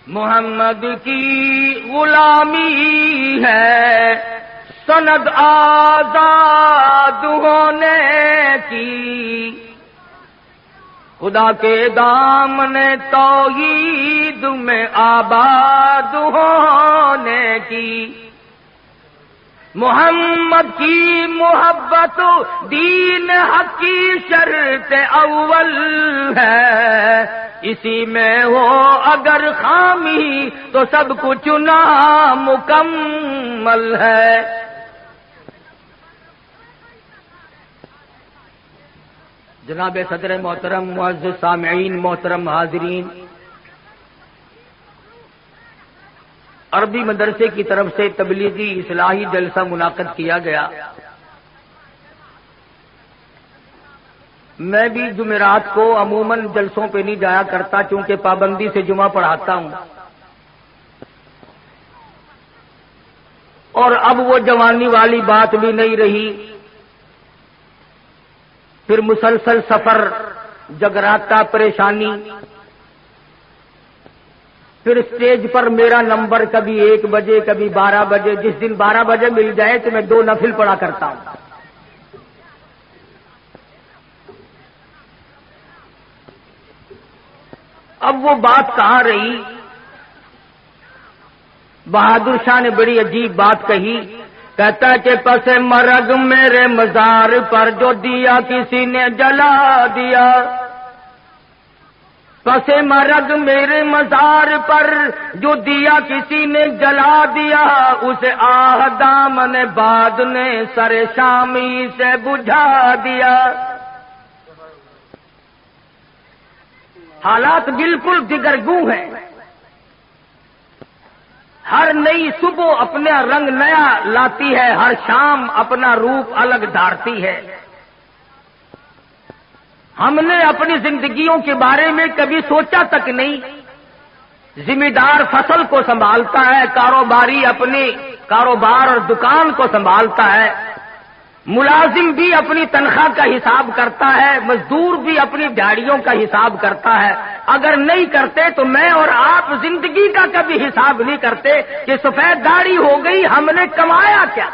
محمد کی غلامی ہے سند آزاد ہونے کی، خدا کے دامن توحید میں آباد ہونے کی، محمد کی محبت دین حق کی شرط اول ہے، اسی میں ہو اگر خامی تو سب کچھ نامکمل ہے۔ جناب صدر محترم، معزز سامعین، محترم حاضرین، عربی مدرسے کی طرف سے تبلیغی اصلاحی جلسہ منعقد کیا گیا۔ میں بھی جمعرات کو عموماً جلسوں پہ نہیں جایا کرتا چونکہ پابندی سے جمعہ پڑھاتا ہوں، اور اب وہ جوانی والی بات بھی نہیں رہی۔ پھر مسلسل سفر، جگراتا، پریشانی، پھر اسٹیج پر میرا نمبر کبھی 1 بجے کبھی 12 بجے، جس دن 12 بجے مل جائے تو میں 2 نفل پڑھا کرتا ہوں۔ اب وہ بات کہاں رہی؟ بہادر شاہ نے بڑی عجیب بات کہی، کہتا ہے کہ پس مرگ میرے مزار پر جو دیا کسی نے جلا دیا، پس مرگ میرے مزار پر جو دیا کسی نے جلا دیا، اسے آہ دامن باد نے سر شامی سے بجھا دیا۔ حالات بالکل دگرگوں ہیں، ہر نئی صبح اپنا رنگ نیا لاتی ہے، ہر شام اپنا روپ الگ دھارتی ہے۔ ہم نے اپنی زندگیوں کے بارے میں کبھی سوچا تک نہیں۔ ذمہ دار فصل کو سنبھالتا ہے، کاروباری اپنے کاروبار اور دکان کو سنبھالتا ہے، ملازم بھی اپنی تنخواہ کا حساب کرتا ہے، مزدور بھی اپنی دیہڑیوں کا حساب کرتا ہے۔ اگر نہیں کرتے تو میں اور آپ زندگی کا کبھی حساب نہیں کرتے کہ سفید داڑھی ہو گئی، ہم نے کمایا کیا؟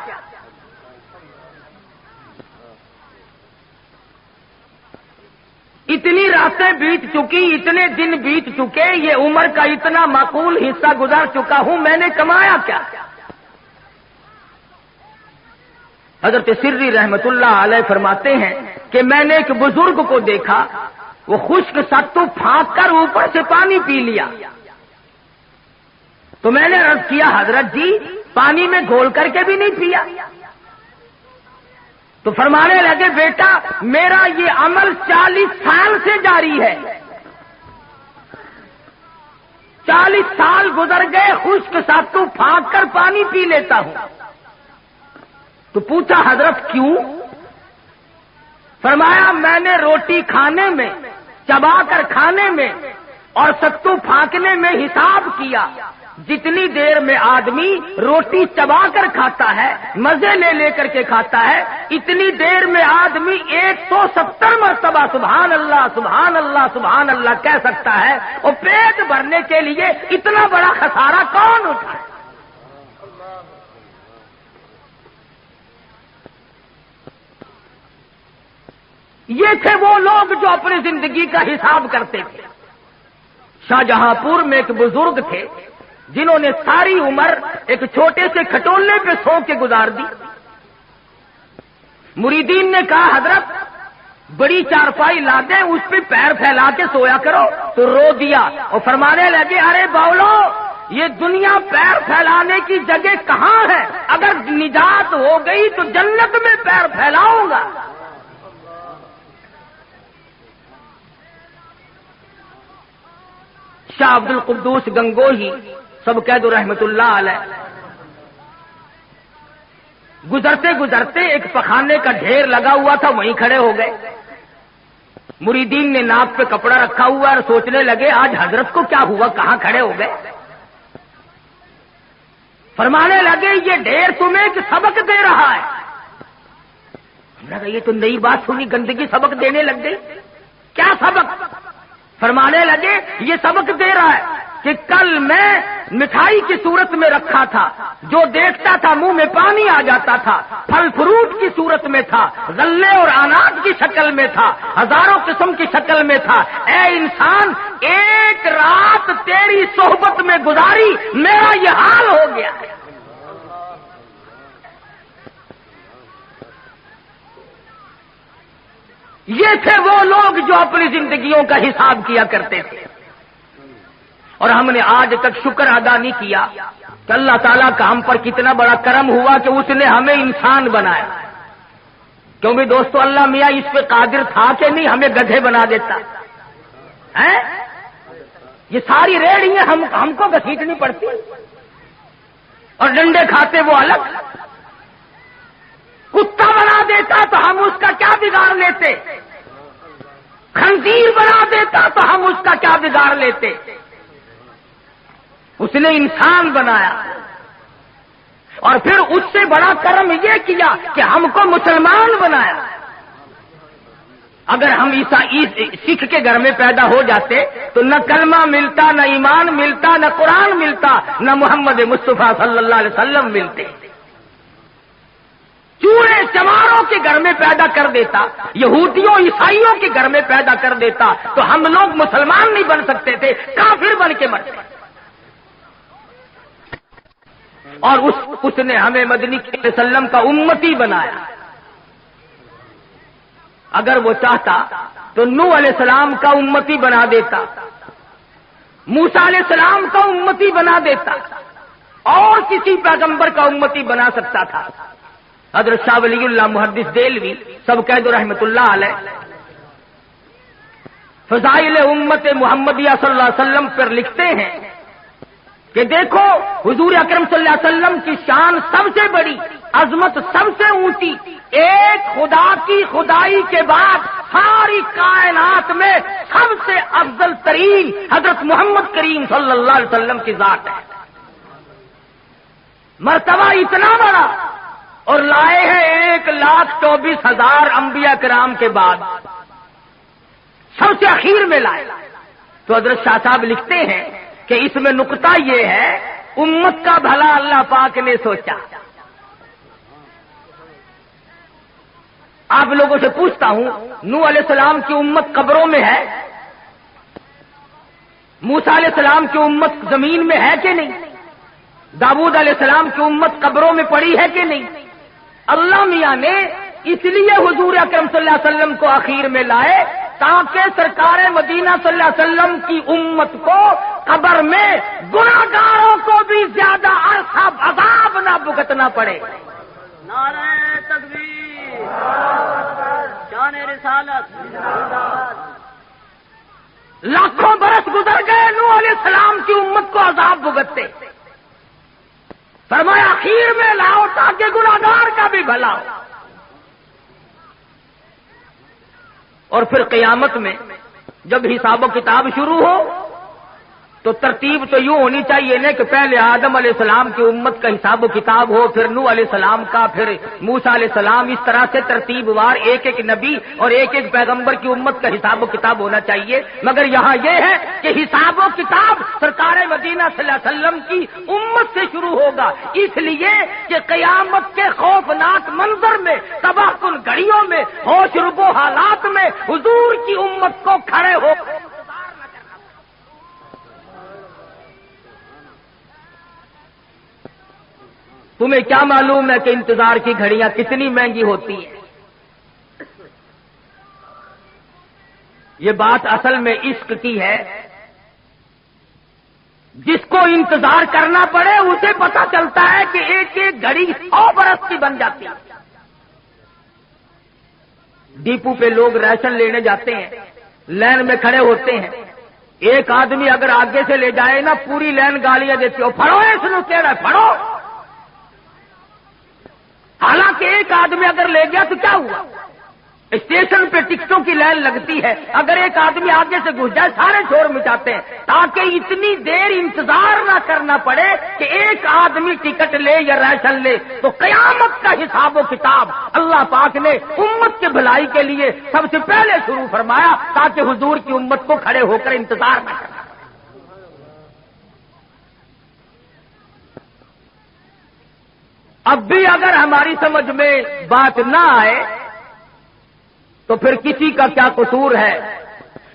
اتنی راتیں بیت چکی، اتنے دن بیت چکے، یہ عمر کا اتنا معقول حصہ گزر چکا ہوں، میں نے کمایا کیا؟ حضرت سری رحمت اللہ علیہ فرماتے ہیں کہ میں نے ایک بزرگ کو دیکھا، وہ خشک ستو پھانک کر اوپر سے پانی پی لیا۔ تو میں نے عرض کیا حضرت جی پانی میں گھول کر کے بھی نہیں پیا؟ تو فرمانے لگے بیٹا میرا یہ عمل 40 سال سے جاری ہے، 40 سال گزر گئے، خشک ستو پھانک کر پانی پی لیتا ہوں۔ تو پوچھا حضرت کیوں؟ فرمایا میں نے روٹی کھانے میں، چبا کر کھانے میں اور ستو پھانکنے میں حساب کیا، جتنی دیر میں آدمی روٹی چبا کر کھاتا ہے، مزے لے کر کے کھاتا ہے، اتنی دیر میں آدمی 170 مرتبہ سبحان اللہ سبحان اللہ سبحان اللہ کہہ سکتا ہے، اور پیٹ بھرنے کے لیے اتنا بڑا خسارہ کون اٹھائے؟ یہ تھے وہ لوگ جو اپنی زندگی کا حساب کرتے تھے۔ شاہجہاں پور میں ایک بزرگ تھے جنہوں نے ساری عمر ایک چھوٹے سے کھٹولے پہ سو کے گزار دی۔ مریدین نے کہا حضرت بڑی چارپائی لا دیں، اس پہ پیر پھیلا کے سویا کرو، تو رو دیا اور فرمانے لگے ارے باولو یہ دنیا پیر پھیلانے کی جگہ کہاں ہے؟ اگر نجات ہو گئی تو جنت میں پیر پھیلاؤں گا۔ شاہ عبد القدوس گنگوہی سب کہہ دو رحمت اللہ علیہ، گزرتے گزرتے ایک پخانے کا ڈھیر لگا ہوا تھا، وہیں کھڑے ہو گئے۔ مریدین نے ناک پہ کپڑا رکھا ہوا اور سوچنے لگے آج حضرت کو کیا ہوا، کہاں کھڑے ہو گئے؟ فرمانے لگے یہ ڈھیر تمہیں ایک سبق دے رہا ہے۔ ہم نے کہا یہ تو نئی بات سنی، گندگی سبق دینے لگ گئی، کیا سبق؟ فرمانے لگے یہ سبق دے رہا ہے کہ کل میں مٹھائی کی صورت میں رکھا تھا، جو دیکھتا تھا منہ میں پانی آ جاتا تھا، پھل فروٹ کی صورت میں تھا، غلے اور اناج کی شکل میں تھا، ہزاروں قسم کی شکل میں تھا۔ اے انسان، ایک رات تیری صحبت میں گزاری، میرا یہ حال ہو گیا ہے۔ یہ تھے وہ لوگ جو اپنی زندگیوں کا حساب کیا کرتے تھے، اور ہم نے آج تک شکر ادا نہیں کیا کہ اللہ تعالیٰ کا ہم پر کتنا بڑا کرم ہوا کہ اس نے ہمیں انسان بنایا۔ کیونکہ دوستو اللہ میاں اس پہ قادر تھا کہ نہیں ہمیں گدھے بنا دیتا ہے؟ یہ ساری ریڑیاں ہم کو گھسیٹنی پڑتی اور ڈنڈے کھاتے وہ الگ۔ کتا بنا دیتا تو ہم اس کا کیا بگاڑ لیتے، خنزیر بنا دیتا تو ہم اس کا کیا بگاڑ لیتے۔ اس نے انسان بنایا، اور پھر اس سے بڑا کرم یہ کیا کہ ہم کو مسلمان بنایا۔ اگر ہم سکھ کے گھر میں پیدا ہو جاتے تو نہ کلمہ ملتا، نہ ایمان ملتا، نہ قرآن ملتا، نہ محمد مصطفیٰ صلی اللہ علیہ وسلم ملتے۔ چوڑے چماروں کے گھر میں پیدا کر دیتا، یہودیوں عیسائیوں کے گھر میں پیدا کر دیتا تو ہم لوگ مسلمان نہیں بن سکتے تھے، کافر بن کے مرتے۔ اور اس نے ہمیں مدنی صلی اللہ علیہ وسلم کا امتی بنایا۔ اگر وہ چاہتا تو نوح علیہ السلام کا امتی بنا دیتا، موسیٰ علیہ السلام کا امتی بنا دیتا، اور کسی پیغمبر کا امتی بنا سکتا تھا۔ حضرت شاہ ولی اللہ محدث دہلوی سب قید رحمت اللہ علیہ فضائل امت محمدیہ صلی اللہ علیہ وسلم پر لکھتے ہیں کہ دیکھو حضور اکرم صلی اللہ علیہ وسلم کی شان سب سے بڑی، عظمت سب سے اونچی، ایک خدا کی خدائی کے بعد ساری کائنات میں سب سے افضل ترین حضرت محمد کریم صلی اللہ علیہ وسلم کی ذات ہے۔ مرتبہ اتنا بڑا، اور لائے ہیں 1,24,000 انبیاء کرام کے بعد، سب سے اخیر میں لائے۔ تو حضرت شاہ صاحب لکھتے ہیں کہ اس میں نقطہ یہ ہے، امت کا بھلا اللہ پاک نے سوچا۔ آپ لوگوں سے پوچھتا ہوں، نوح علیہ السلام کی امت قبروں میں ہے؟ موسیٰ علیہ السلام کی امت زمین میں ہے کہ نہیں؟ داؤد علیہ السلام کی امت قبروں میں پڑی ہے کہ نہیں؟ اللہ میاں نے اس لیے حضور اکرم صلی اللہ علیہ وسلم کو اخیر میں لائے تاکہ سرکار مدینہ صلی اللہ علیہ وسلم کی امت کو قبر میں گناہگاروں کو بھی زیادہ عرصہ عذاب نہ بھگتنا پڑے۔ نعرہ تکبیر، شان رسالت۔ لاکھوں برس گزر گئے نوح علیہ السلام کی امت کو عذاب بھگتتے، فرمایا اخیر میں لاؤ تاکہ گناہگار کا بھی بھلا ہو۔ اور پھر قیامت میں جب حساب و کتاب شروع ہو تو ترتیب تو یوں ہونی چاہیے نا کہ پہلے آدم علیہ السلام کی امت کا حساب و کتاب ہو، پھر نوح علیہ السلام کا، پھر موسیٰ علیہ السلام، اس طرح سے ترتیب وار ایک ایک نبی اور ایک ایک پیغمبر کی امت کا حساب و کتاب ہونا چاہیے۔ مگر یہاں یہ ہے کہ حساب و کتاب سرکار مدینہ صلی اللہ علیہ وسلم کی امت سے شروع ہوگا، اس لیے کہ قیامت کے خوفناک منظر میں، تباہ کن گھڑیوں میں، ہوش ربو حالات میں حضور کی امت کو کھڑے ہو۔ تمہیں کیا معلوم ہے کہ انتظار کی گھڑیاں کتنی مہنگی ہوتی ہیں؟ یہ بات اصل میں عشق کی ہے۔ جس کو انتظار کرنا پڑے اسے پتا چلتا ہے کہ ایک ایک گھڑی 100 برس کی بن جاتی ہے۔ ڈیپو پہ لوگ راشن لینے جاتے ہیں، لائن میں کھڑے ہوتے ہیں، ایک آدمی اگر آگے سے لے جائے نا پوری لائن گالیاں دیتی ہو، پھڑو اس نو کیڑا پھڑو۔ حالانکہ ایک آدمی اگر لے گیا تو کیا ہوا؟ اسٹیشن پہ ٹکٹوں کی لائن لگتی ہے، اگر ایک آدمی آگے سے گھس جائے سارے شور مچاتے ہیں تاکہ اتنی دیر انتظار نہ کرنا پڑے کہ ایک آدمی ٹکٹ لے یا راشن لے۔ تو قیامت کا حساب و کتاب اللہ پاک نے امت کے بھلائی کے لیے سب سے پہلے شروع فرمایا تاکہ حضور کی امت کو کھڑے ہو کر انتظار نہ کرنا۔ اب بھی اگر ہماری سمجھ میں بات نہ آئے تو پھر کسی کا کیا قصور ہے؟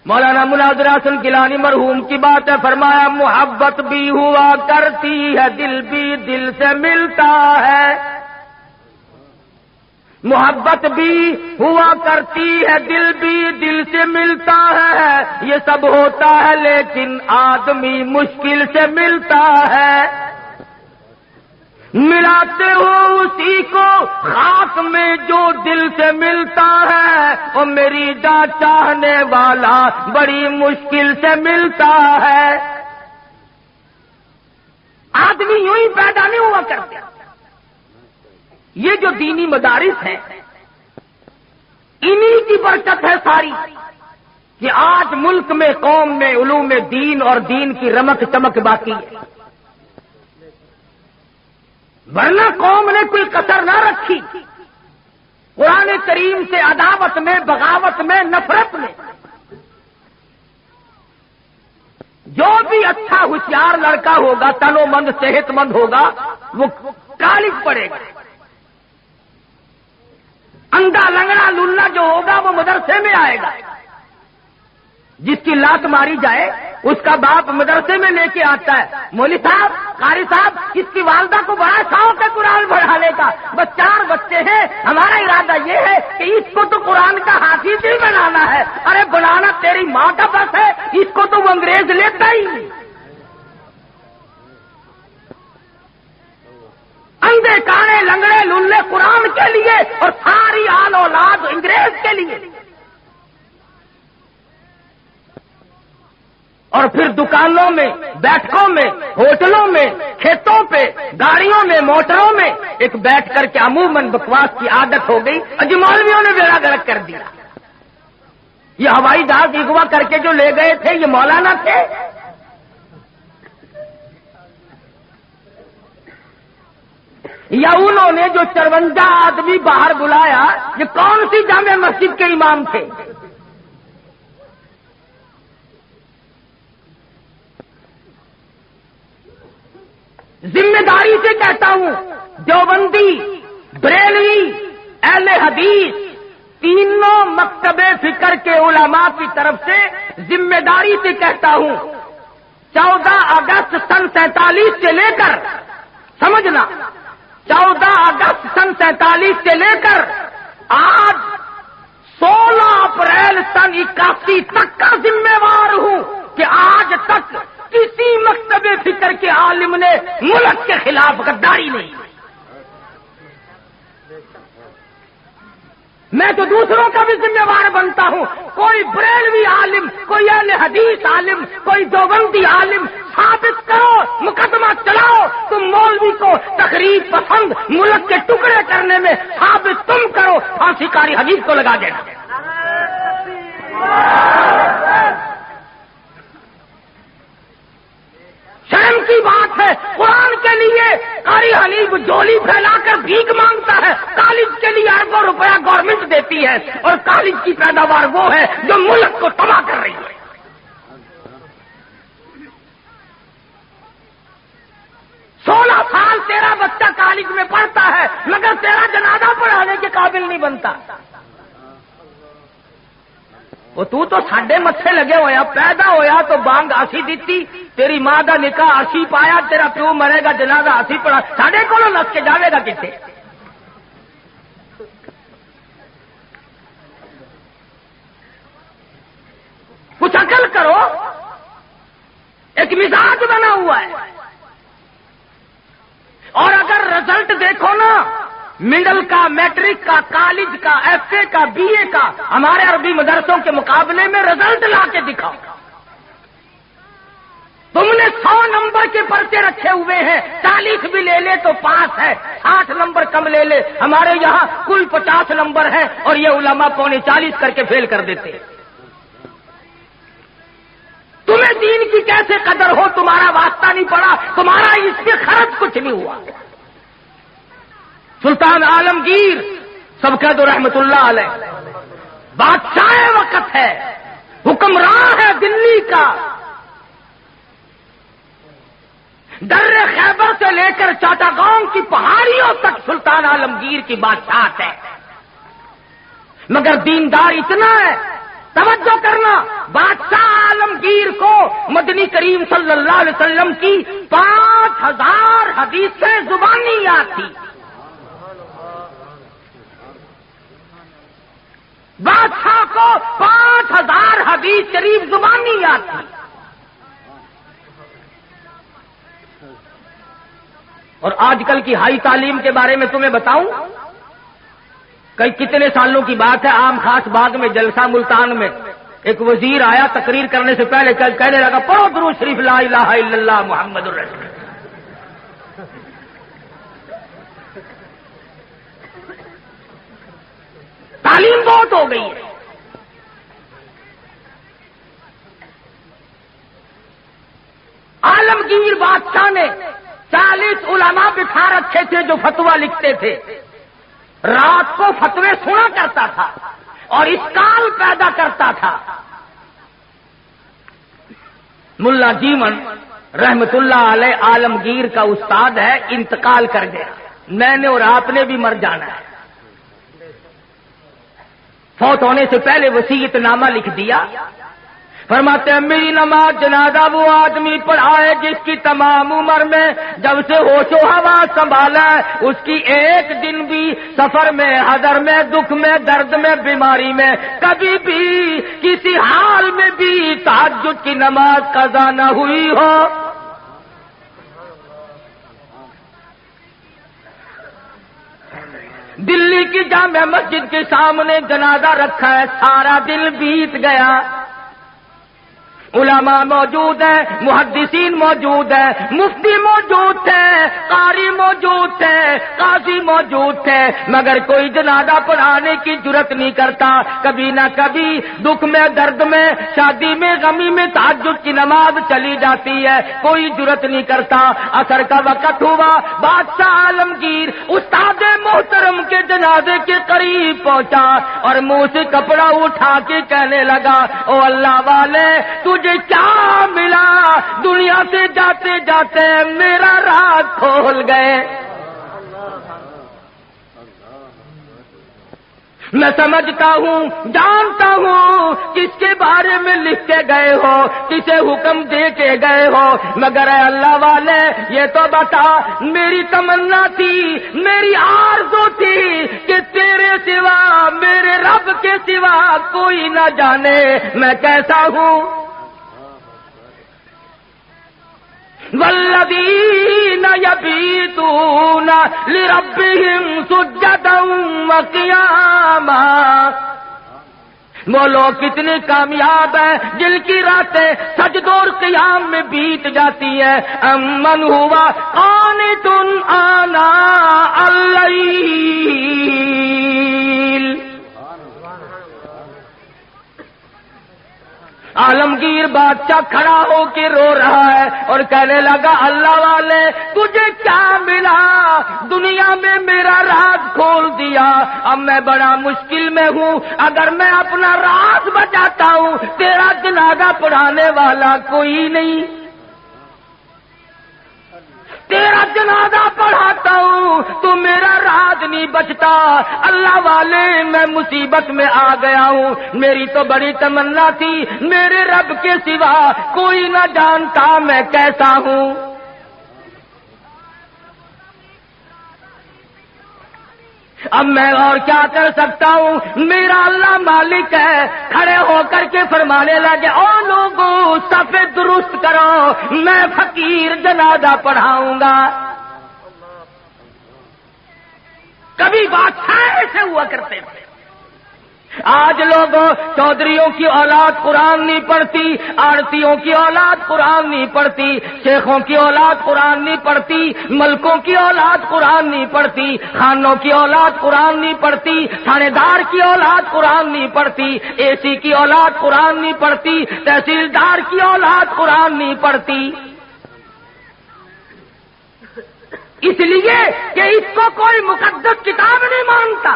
مولانا مناظر حسن گیلانی مرحوم کی بات ہے، فرمایا محبت بھی ہوا کرتی ہے، دل بھی دل سے ملتا ہے، محبت بھی ہوا کرتی ہے، دل بھی دل سے ملتا ہے، یہ سب ہوتا ہے لیکن آدمی مشکل سے ملتا ہے، ملاتے ہو اسی کو خاک میں جو دل سے ملتا ہے، اور میری جان چاہنے والا بڑی مشکل سے ملتا ہے۔ آدمی یوں ہی پیدا نہیں ہوا کرتے۔ یہ جو دینی مدارس ہیں انہی کی برکت ہے ساری، کہ آج ملک میں قوم میں علوم دین اور دین کی رمق چمک باقی ہے، ورنہ قوم نے کوئی کسر نہ رکھی قرآن کریم سے عداوت میں، بغاوت میں، نفرت میں۔ جو بھی اچھا ہوشیار لڑکا ہوگا، تنو مند صحت مند ہوگا، وہ کالج پڑے گا، اندھا لنگڑا للا جو ہوگا وہ مدرسے میں آئے گا، جس کی لات ماری جائے اس کا باپ مدرسے میں لے کے آتا ہے، مولوی صاحب، قاری صاحب، اس کی والدہ کو بڑا شوق ہے قرآن پڑھانے کا، بس 4 بچے ہیں، ہمارا ارادہ یہ ہے کہ اس کو تو قرآن کا حافظ ہی بنانا ہے۔ ارے بنانا تیری ماں کا بس ہے، اس کو تو وہ انگریز لیتا ہی نہیں۔ اندھے کانے لنگڑے للے قرآن کے لیے اور ساری آل اولاد انگریز کے لیے۔ اور پھر دکانوں میں، بیٹھکوں میں، ہوٹلوں میں، کھیتوں پہ، گاڑیوں میں، موٹروں میں ایک بیٹھ کر کے عموماً بکواس کی عادت ہو گئی، اور مولویوں نے بیڑا گرک کر دیا۔ یہ ہوائی جہاز اغوا کر کے جو لے گئے تھے یہ مولانا تھے؟ یا انہوں نے جو 54 آدمی باہر بلایا یہ کون سی جامع مسجد کے امام تھے؟ ذمہ داری سے کہتا ہوں، دیوبندی، بریلوی، اہل حدیث، تینوں مکتب فکر کے علماء کی طرف سے ذمہ داری سے کہتا ہوں، 14 اگست سن 47 سے لے کر، سمجھنا، 14 اگست سن 47 سے لے کر آج 16 اپریل سن 81 تک کا ذمہ وار ہوں کہ آج تک کسی مکتب فکر کے عالم نے ملک کے خلاف غداری نہیں کی۔ میں تو دوسروں کا بھی ذمہ وار بنتا ہوں، کوئی بریلوی عالم، کوئی اہل حدیث عالم، کوئی دیوبندی عالم ثابت کرو، مقدمہ چلاؤ، تم مولوی کو تقریب پسند ملک کے ٹکڑے کرنے میں ثابت تم کرو، پھانسی کاری حدیث کو لگا دینا۔ شرم کی بات ہے، قرآن کے لیے قاری حنیف جولی پھیلا کر بھیک مانگتا ہے، کالج کے لیے اربوں روپیہ گورنمنٹ دیتی ہے، اور کالج کی پیداوار وہ ہے جو ملک کو تباہ کر رہی ہے۔ 16 سال تیرا بچہ کالج میں پڑھتا ہے مگر تیرا جنازہ پڑھانے کے قابل نہیں بنتا۔ وہ تو ساڈے متھے لگے ہویا، پیدا ہویا تو بانگ اسی دیتی، تیری ماں دا نکاح اسی پایا، تیرا پیو مرے گا جنازہ اسی پڑھا، ساڈے کولوں نس کے جاوے گا کتے؟ کچھ عقل کرو، ایک مزاج بنا ہوا ہے۔ اور اگر رزلٹ دیکھو نا، مڈل کا، میٹرک کا، کالج کا، ایف اے کا، بی اے کا، ہمارے عربی مدرسوں کے مقابلے میں رزلٹ لا کے دکھاؤ۔ تم نے 100 نمبر کے پرچے رکھے ہوئے ہیں، 40 بھی لے لے تو پاس ہے، 60 نمبر کم لے لے، ہمارے یہاں کل 50 نمبر ہیں اور یہ علماء 40 کر کے فیل کر دیتے ہیں۔ تمہیں دین کی کیسے قدر ہو؟ تمہارا واسطہ نہیں پڑا، تمہارا اس سے خرچ کچھ نہیں ہوا۔ سلطان عالمگیر سب کہہ دو رحمت اللہ علیہ، بادشاہ وقت ہے، حکمراں ہے دلی کا، در خیبر سے لے کر چاٹاگاؤں کی پہاڑیوں تک سلطان عالمگیر کی بادشاہت ہے، مگر دیندار اتنا ہے، توجہ کرنا، بادشاہ عالمگیر کو مدنی کریم صلی اللہ علیہ وسلم کی 5000 حدیثیں زبانی یاد تھی۔ بادشاہ کو 5000 حدیث شریف زبانی یاد تھی، اور آج کل کی ہائی تعلیم کے بارے میں تمہیں بتاؤں، کتنے سالوں کی بات ہے، عام خاص باغ میں جلسہ ملتان میں ایک وزیر آیا، تقریر کرنے سے پہلے کہنے لگا پڑھو درود شریف لا الہ الا اللہ محمد الرسول۔ تعلیم بہت ہو گئی ہے۔ عالمگیر بادشاہ نے 40 علماء بٹھا رکھے تھے جو فتویٰ لکھتے تھے، رات کو فتوے سنا کرتا تھا اور اشکال پیدا کرتا تھا۔ ملا جیون رحمت اللہ علیہ عالمگیر کا استاد ہے، انتقال کر گیا، میں نے اور آپ نے بھی مر جانا ہے۔ فوت ہونے سے پہلے وصیت نامہ لکھ دیا، فرماتے ہیں میری نماز جنازہ وہ آدمی پڑھائے جس کی تمام عمر میں جب سے ہوش و حواس سنبھالا ہے اس کی ایک دن بھی سفر میں، حضر میں، دکھ میں، درد میں، بیماری میں کبھی بھی کسی حال میں بھی تہجد کی نماز قضا نہ ہوئی ہو۔ دلی کی جامع مسجد کے سامنے جنازہ رکھا ہے، سارا دن بیت گیا، علماء موجود ہیں، محدثین موجود ہیں، مفتی موجود تھے، قاری موجود تھے، قاضی موجود تھے، مگر کوئی جنازہ پڑھانے کی جرت نہیں کرتا۔ کبھی نہ کبھی دکھ میں، درد میں، شادی میں، غمی میں تہجد کی نماز چلی جاتی ہے، کوئی جرت نہیں کرتا۔ عصر کا وقت ہوا، بادشاہ عالمگیر استاد محترم کے جنازے کے قریب پہنچا اور منہ سے کپڑا اٹھا کے کہنے لگا او اللہ والے تجھے کیا ملا، دنیا سے جاتے جاتے میرا راز کھول گئے۔ میں سمجھتا ہوں، جانتا ہوں کس کے بارے میں لکھ کے گئے ہو، کسے حکم دے کے گئے ہو، مگر اے اللہ والے یہ تو بتا، میری تمنا تھی، میری آرزو تھی کہ تیرے سوا، میرے رب کے سوا کوئی نہ جانے میں کیسا ہوں۔ والذین یبیتون لربہم سجدا وقیاما، وہ لوگ کتنے کامیاب ہیں جن کی راتیں سجدوں اور قیام میں بیت جاتی ہے۔ امن ہوا قانت آناء اللیل، عالمگیر بادشاہ کھڑا ہو کے رو رہا ہے اور کہنے لگا اللہ والے تجھے کیا ملا، دنیا میں میرا راز کھول دیا، اب میں بڑا مشکل میں ہوں، اگر میں اپنا راز بچاتا ہوں تیرا جنازہ پڑھانے والا کوئی نہیں، تیرا جنازہ پڑھاتا ہوں تو میرا راز نہیں بچتا، اللہ والے میں مصیبت میں آ گیا ہوں، میری تو بڑی تمنا تھی میرے رب کے سوا کوئی نہ جانتا میں کیسا ہوں۔ اب میں اور کیا کر سکتا ہوں، میرا اللہ مالک ہے۔ کھڑے ہو کر کے فرمانے لگے او لوگوں صف درست کرو، میں فقیر جنازہ پڑھاؤں گا۔ کبھی بادشاہ ایسے ہوا کرتے تھے، آج لوگوں چودھریوں کی اولاد قرآن نہیں پڑھتی، آڑتیوں کی اولاد قرآن نہیں پڑھتی، شیخوں کی اولاد قرآن نہیں پڑھتی، ملکوں کی اولاد قرآن نہیں پڑھتی، خانوں کی اولاد قرآن نہیں پڑھتی، تھانے دار کی اولاد قرآن نہیں پڑھتی، اے سی کی اولاد قرآن نہیں پڑھتی، تحصیلدار کی اولاد قرآن نہیں پڑھتی، اس لیے کہ اس کو کوئی مقدس کتاب نہیں مانتا۔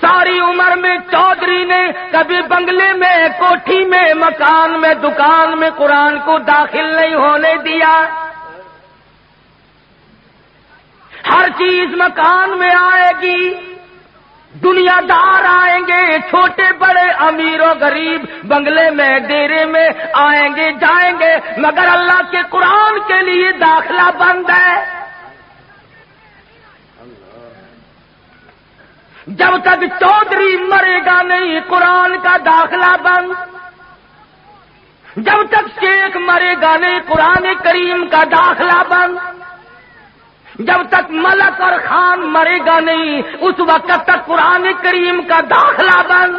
ساری عمر میں چودھری نے کبھی بنگلے میں، کوٹھی میں، مکان میں، دکان میں قرآن کو داخل نہیں ہونے دیا۔ ہر چیز مکان میں آئے گی، دنیا دار آئیں گے، چھوٹے بڑے، امیر و غریب، بنگلے میں، ڈیرے میں آئیں گے جائیں گے، مگر اللہ کے قرآن کے لیے داخلہ بند ہے۔ جب تک چودھری مرے گا نہیں، قرآن کا داخلہ بند۔ جب تک شیخ مرے گا نہیں، قرآن کریم کا داخلہ بند۔ جب تک ملک اور خان مرے گا نہیں، اس وقت تک قرآن کریم کا داخلہ بند۔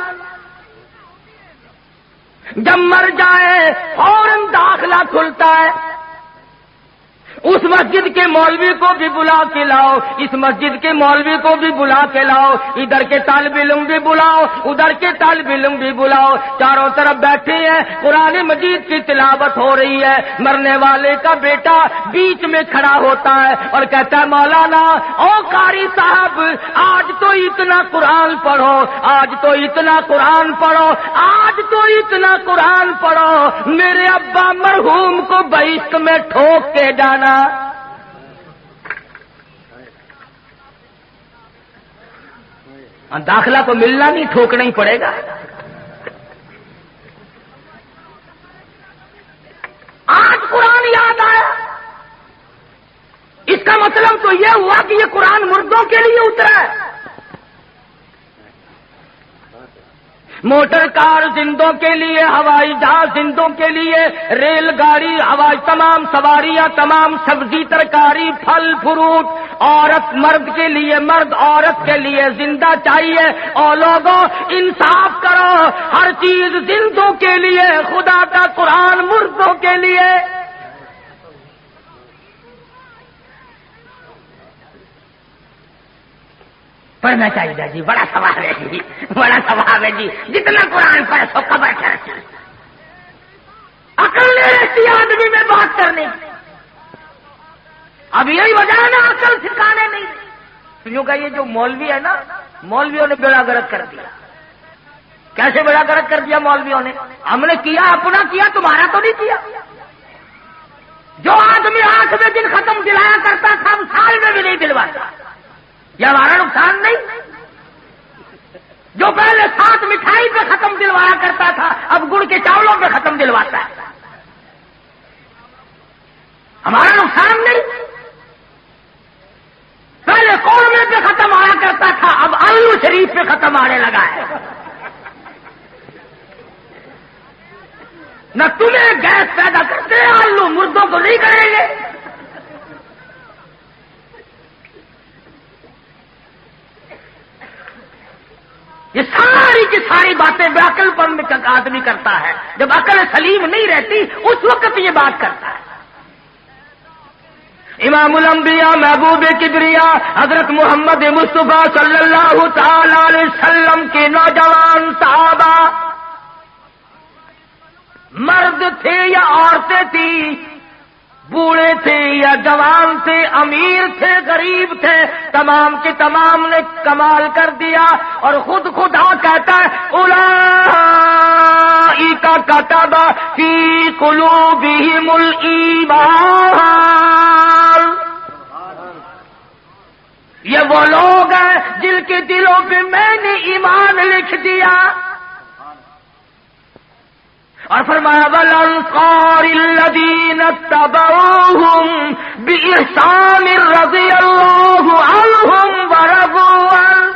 جب مر جائے فوراً داخلہ کھلتا ہے۔ اس مسجد کے مولوی کو بھی بلا کے لاؤ، اس مسجد کے مولوی کو بھی بلا کے لاؤ، ادھر کے طالب علم بھی بلاؤ، ادھر کے طالب علم بھی بلاؤ، چاروں طرف بیٹھے ہیں، قرآن مجید کی تلاوت ہو رہی ہے۔ مرنے والے کا بیٹا بیچ میں کھڑا ہوتا ہے اور کہتا ہے مولانا او قاری صاحب، آج تو اتنا قرآن پڑھو، آج تو اتنا قرآن پڑھو، آج تو اتنا قرآن پڑھو، میرے ابا مرحوم کو بہشت میں ٹھوک کے جانا۔ داخلہ تو ملنا نہیں، ٹھوکنا ہی پڑے گا۔ آج قرآن یاد آیا، اس کا مطلب تو یہ ہوا کہ یہ قرآن مردوں کے لیے اترا ہے۔ موٹر کار زندوں کے لیے، ہوائی جہاز زندوں کے لیے، ریل گاڑی، ہوائی، تمام سواریاں، تمام سبزی ترکاری، پھل فروٹ، عورت مرد کے لیے، مرد عورت کے لیے زندہ چاہیے۔ اور لوگوں انصاف کرو، ہر چیز زندوں کے لیے، خدا کا قرآن مردوں کے لیے۔ پڑھنا چاہیے جی، بڑا ثواب ہے جی، بڑا ثواب ہے جی، جتنا قرآن پڑھے سو خبر کرتے۔ عقل نہیں رہتی آدمی میں بات کرنے کی۔ اب یہی وجہ ہے نا عقل سکھانے نہیں۔ سنو کا یہ جو مولوی ہے نا، مولویوں نے بیڑا گرک کر دیا۔ کیسے بیڑا گرک کر دیا مولویوں نے؟ ہم نے کیا اپنا کیا، تمہارا تو نہیں کیا۔ جو آدمی 8 دن ختم دلایا کرتا تھا، ہم سال میں بھی نہیں دلواتا، یہ ہمارا نقصان نہیں؟ جو پہلے 7 مٹھائی پہ ختم دلوایا کرتا تھا، اب گڑ کے چاولوں پہ ختم دلواتا ہے، ہمارا نقصان نہیں؟ پہلے قورمے پہ ختم آیا کرتا تھا، اب آلو شریف پہ ختم آنے لگا ہے۔ نہ تمہیں گیس پیدا کرتے ہیں آلو، مردوں کو نہیں کریں گے۔ یہ ساری کی ساری باتیں بے عقل پن میں آدمی کرتا ہے، جب عقل سلیم نہیں رہتی اس وقت یہ بات کرتا ہے۔ امام الانبیاء محبوب کبریا حضرت محمد مصطفیٰ صلی اللہ تعالی علیہ وسلم کے نوجوان صحابہ، مرد تھے یا عورتیں تھیں، بوڑھے تھے یا جوان تھے، امیر تھے غریب تھے، تمام کے تمام نے کمال کر دیا۔ اور خود خدا کہتا ہے اولئک کتب فی قلوبہم الایمان، یہ وہ لوگ ہیں جن کے دلوں پہ میں نے ایمان لکھ دیا۔ اور فرمایا والانصار الذین اتبعوہم بإحسان رضی اللہ عنہم ورضوا عنہ،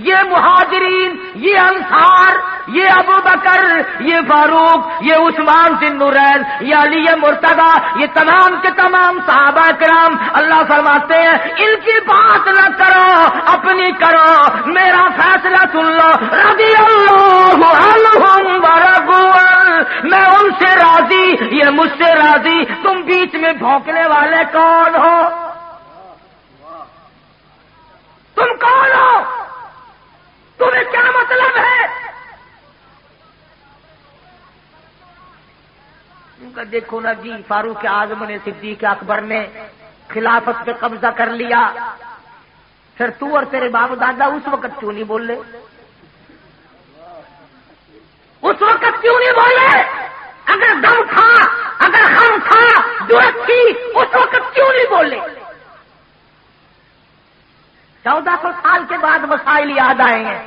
یہ مہاجرین، یہ انصار، یہ ابو بکر، یہ فاروق، یہ عثمان ذی النورین، یہ علی مرتضیٰ، یہ تمام کے تمام صحابہ کرام، اللہ فرماتے ہیں ان کی بات نہ کرو، اپنی کرو، میرا فیصلہ سن لو، رضی اللہ عنہم ورضوا عنہ، میں ان سے راضی، یہ مجھ سے راضی، تم بیچ میں بھونکنے والے کون ہو؟ تم کون ہو؟ تمہیں کیا مطلب ہے؟ ان کا دیکھو نا جی، فاروق اعظم نے، صدیق اکبر نے خلافت پہ قبضہ کر لیا، پھر تو اور تیرے باپ دادا اس وقت کیوں نہیں بولے؟ اس وقت کیوں نہیں بولے؟ اگر دم تھا، اگر ہم تھا، ضرورت تھی، اس وقت کیوں نہیں بولے؟ 1400 سال کے بعد مسائل یاد آئے ہیں،